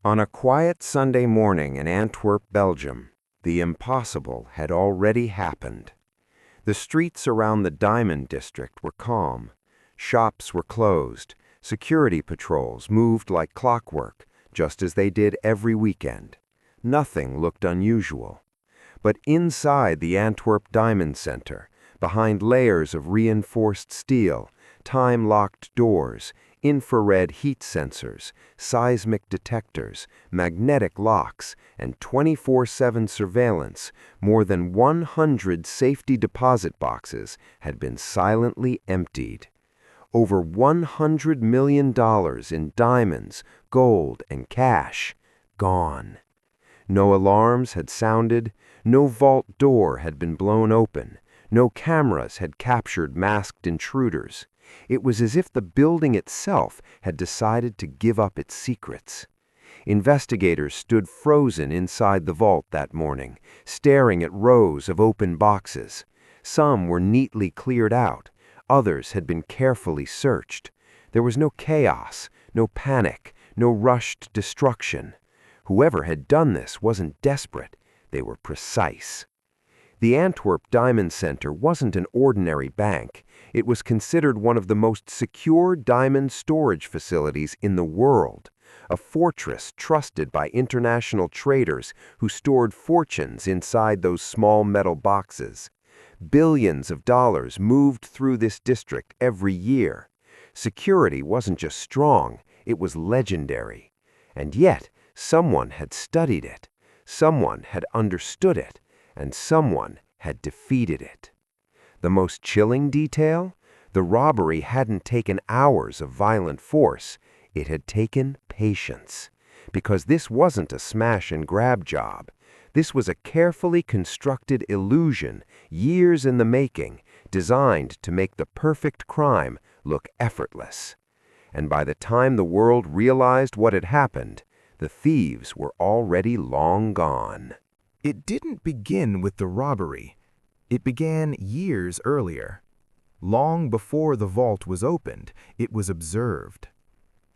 On a quiet Sunday morning in Antwerp, Belgium, the impossible had already happened. The streets around the Diamond District were calm. Shops were closed. Security patrols moved like clockwork, just as they did every weekend. Nothing looked unusual. But inside the Antwerp Diamond Center, behind layers of reinforced steel, time-locked doors, infrared heat sensors, seismic detectors, magnetic locks, and 24/7 surveillance, more than 100 safety deposit boxes had been silently emptied. Over $100 million in diamonds, gold, and cash gone. No alarms had sounded, no vault door had been blown open, no cameras had captured masked intruders. It was as if the building itself had decided to give up its secrets. Investigators stood frozen inside the vault that morning, staring at rows of open boxes. Some were neatly cleared out. Others had been carefully searched. There was no chaos, no panic, no rushed destruction. Whoever had done this wasn't desperate. They were precise. The Antwerp Diamond Center wasn't an ordinary bank. It was considered one of the most secure diamond storage facilities in the world, a fortress trusted by international traders who stored fortunes inside those small metal boxes. Billions of dollars moved through this district every year. Security wasn't just strong, it was legendary. And yet, someone had studied it, someone had understood it, and someone had defeated it. The most chilling detail? The robbery hadn't taken hours of violent force. It had taken patience. Because this wasn't a smash-and-grab job. This was a carefully constructed illusion, years in the making, designed to make the perfect crime look effortless. And by the time the world realized what had happened, the thieves were already long gone. It didn't begin with the robbery. It began years earlier. Long before the vault was opened, it was observed.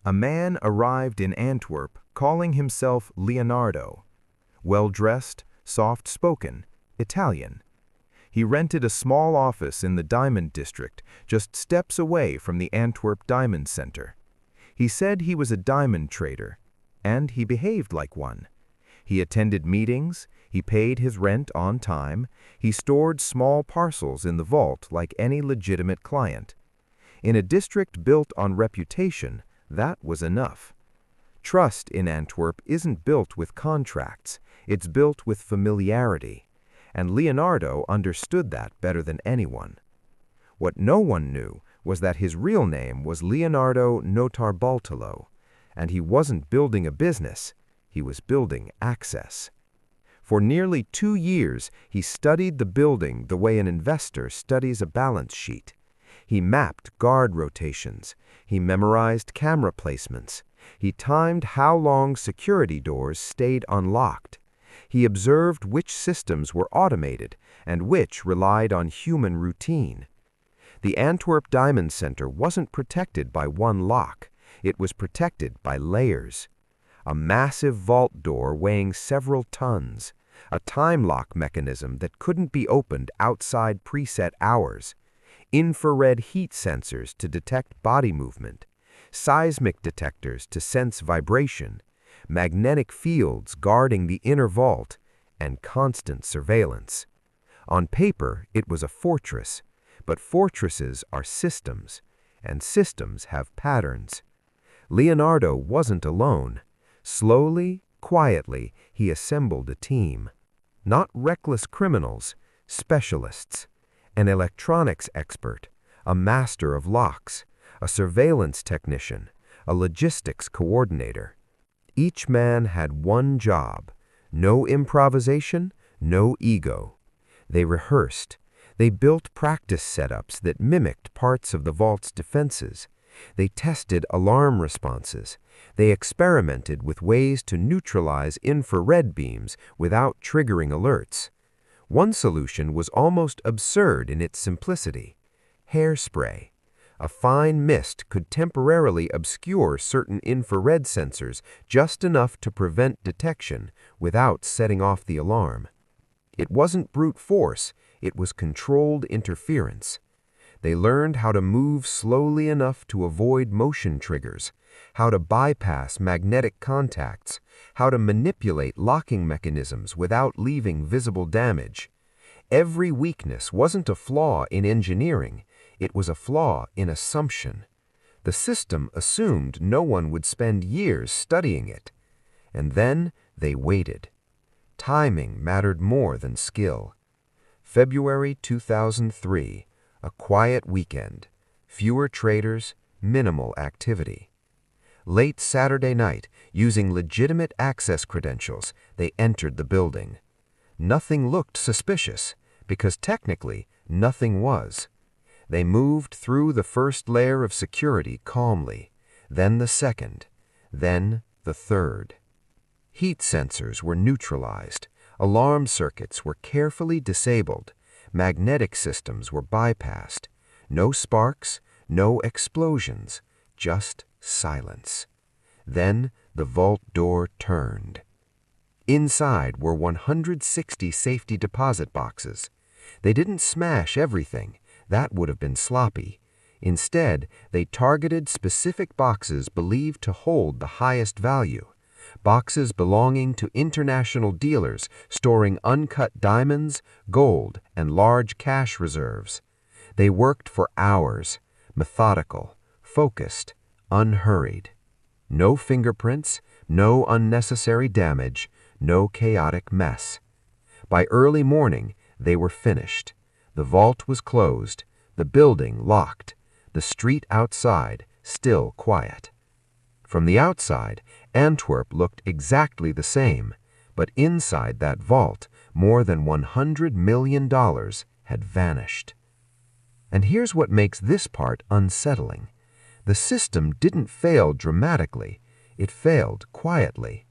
A man arrived in Antwerp calling himself Leonardo. Well-dressed, soft-spoken, Italian. He rented a small office in the Diamond District, just steps away from the Antwerp Diamond Center. He said he was a diamond trader, and he behaved like one. He attended meetings, he paid his rent on time, he stored small parcels in the vault like any legitimate client. In a district built on reputation, that was enough. Trust in Antwerp isn't built with contracts, it's built with familiarity, and Leonardo understood that better than anyone. What no one knew was that his real name was Leonardo Notarbartolo, and he wasn't building a business, he was building access. For nearly 2 years, he studied the building the way an investor studies a balance sheet. He mapped guard rotations, he memorized camera placements, he timed how long security doors stayed unlocked. He observed which systems were automated and which relied on human routine. The Antwerp Diamond Center wasn't protected by one lock, it was protected by layers. A massive vault door weighing several tons, a time lock mechanism that couldn't be opened outside preset hours, infrared heat sensors to detect body movement, seismic detectors to sense vibration, magnetic fields guarding the inner vault, and constant surveillance. On paper, it was a fortress, but fortresses are systems, and systems have patterns. Leonardo wasn't alone. Slowly, quietly, he assembled a team. Not reckless criminals, specialists. An electronics expert, a master of locks, a surveillance technician, a logistics coordinator. Each man had one job. No improvisation, no ego. They rehearsed. They built practice setups that mimicked parts of the vault's defenses. They tested alarm responses. They experimented with ways to neutralize infrared beams without triggering alerts. One solution was almost absurd in its simplicity. Hairspray. A fine mist could temporarily obscure certain infrared sensors just enough to prevent detection without setting off the alarm. It wasn't brute force, it was controlled interference. They learned how to move slowly enough to avoid motion triggers, how to bypass magnetic contacts, how to manipulate locking mechanisms without leaving visible damage. Every weakness wasn't a flaw in engineering, it was a flaw in assumption. The system assumed no one would spend years studying it. And then they waited. Timing mattered more than skill. February 2003, a quiet weekend, fewer traders, minimal activity. Late Saturday night, using legitimate access credentials, they entered the building. Nothing looked suspicious, because technically, nothing was. They moved through the first layer of security calmly, then the second, then the third. Heat sensors were neutralized, alarm circuits were carefully disabled, magnetic systems were bypassed. No sparks, no explosions, just silence. Then the vault door turned. Inside were 160 safety deposit boxes. They didn't smash everything, that would have been sloppy. Instead, they targeted specific boxes believed to hold the highest value. Boxes belonging to international dealers storing uncut diamonds, gold, and large cash reserves. They worked for hours, methodical, focused, unhurried. No fingerprints, no unnecessary damage, no chaotic mess. By early morning, they were finished. The vault was closed, the building locked, the street outside still quiet. From the outside, Antwerp looked exactly the same, but inside that vault, more than $100 million had vanished. And here's what makes this part unsettling. The system didn't fail dramatically, it failed quietly.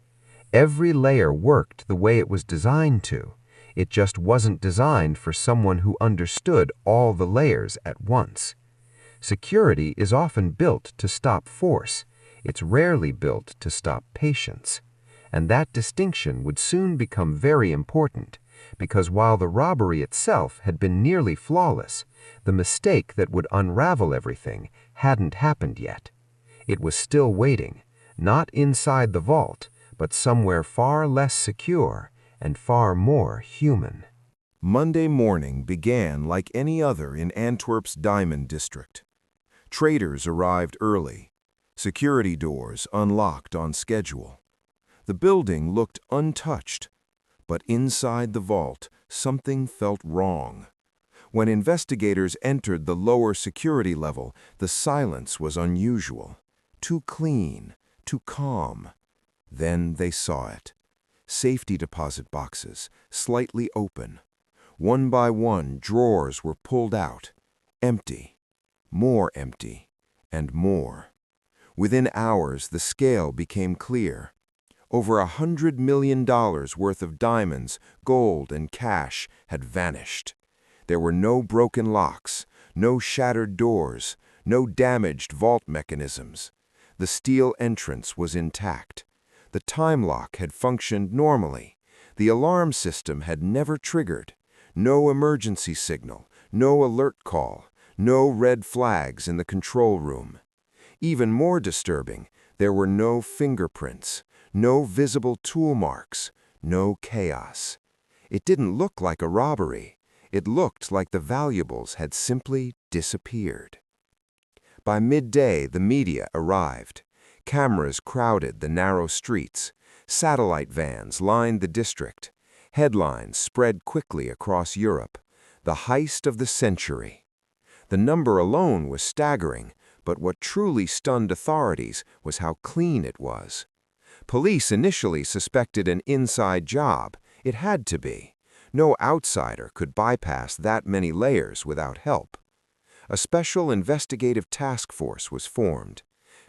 Every layer worked the way it was designed to. It just wasn't designed for someone who understood all the layers at once. Security is often built to stop force. It's rarely built to stop patience. And that distinction would soon become very important, because while the robbery itself had been nearly flawless, the mistake that would unravel everything hadn't happened yet. It was still waiting, not inside the vault, but somewhere far less secure and far more human. Monday morning began like any other in Antwerp's diamond district. Traders arrived early. Security doors unlocked on schedule. The building looked untouched, but inside the vault, something felt wrong. When investigators entered the lower security level, the silence was unusual. Too clean, too calm. Then they saw it. Safety deposit boxes, slightly open. One by one, drawers were pulled out. Empty. More empty. And more. Within hours, the scale became clear. Over $100 million worth of diamonds, gold, and cash had vanished. There were no broken locks, no shattered doors, no damaged vault mechanisms. The steel entrance was intact. The time lock had functioned normally. The alarm system had never triggered. No emergency signal, no alert call, no red flags in the control room. Even more disturbing, there were no fingerprints, no visible tool marks, no chaos. It didn't look like a robbery. It looked like the valuables had simply disappeared. By midday, the media arrived. Cameras crowded the narrow streets. Satellite vans lined the district. Headlines spread quickly across Europe. The heist of the century. The number alone was staggering, but what truly stunned authorities was how clean it was. Police initially suspected an inside job. It had to be. No outsider could bypass that many layers without help. A special investigative task force was formed.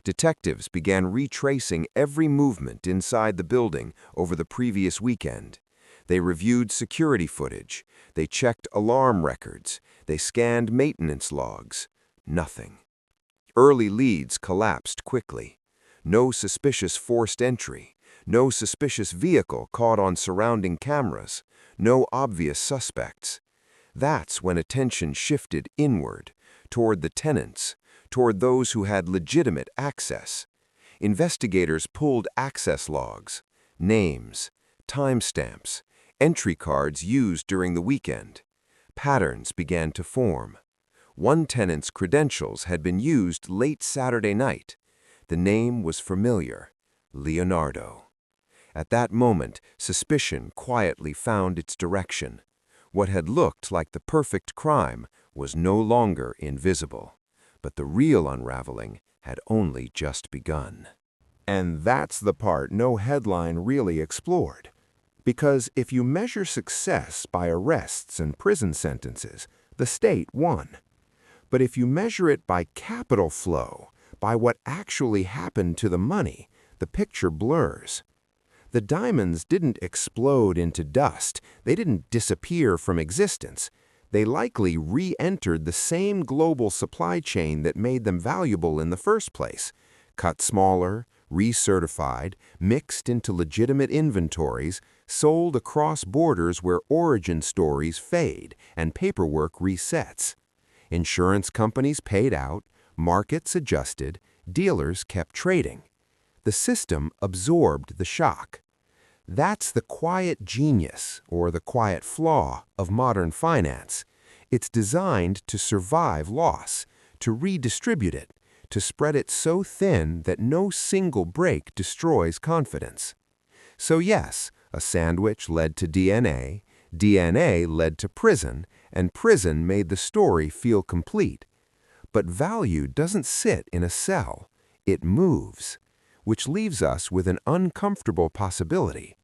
Detectives began retracing every movement inside the building over the previous weekend. They reviewed security footage. They checked alarm records. They scanned maintenance logs. Nothing. Early leads collapsed quickly. No suspicious forced entry, no suspicious vehicle caught on surrounding cameras, no obvious suspects. That's when attention shifted inward, toward the tenants, toward those who had legitimate access. Investigators pulled access logs, names, timestamps, entry cards used during the weekend. Patterns began to form. One tenant's credentials had been used late Saturday night. The name was familiar, Leonardo. At that moment, suspicion quietly found its direction. What had looked like the perfect crime was no longer invisible, but the real unraveling had only just begun. And that's the part no headline really explored. Because if you measure success by arrests and prison sentences, the state won. But if you measure it by capital flow, by what actually happened to the money, the picture blurs. The diamonds didn't explode into dust. They didn't disappear from existence. They likely re-entered the same global supply chain that made them valuable in the first place. Cut smaller, recertified, mixed into legitimate inventories, sold across borders where origin stories fade and paperwork resets. Insurance companies paid out, markets adjusted, dealers kept trading. The system absorbed the shock. That's the quiet genius, or the quiet flaw, of modern finance. It's designed to survive loss, to redistribute it, to spread it so thin that no single break destroys confidence. So yes, a sandwich led to DNA, DNA led to prison, and prison made the story feel complete. But value doesn't sit in a cell, it moves, which leaves us with an uncomfortable possibility.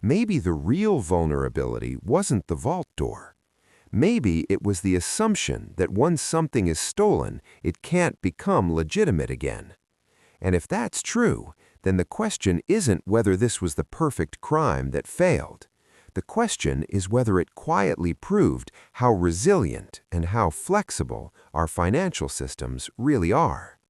Maybe the real vulnerability wasn't the vault door. Maybe it was the assumption that once something is stolen, it can't become legitimate again. And if that's true, then the question isn't whether this was the perfect crime that failed. The question is whether it quietly proved how resilient and how flexible our financial systems really are.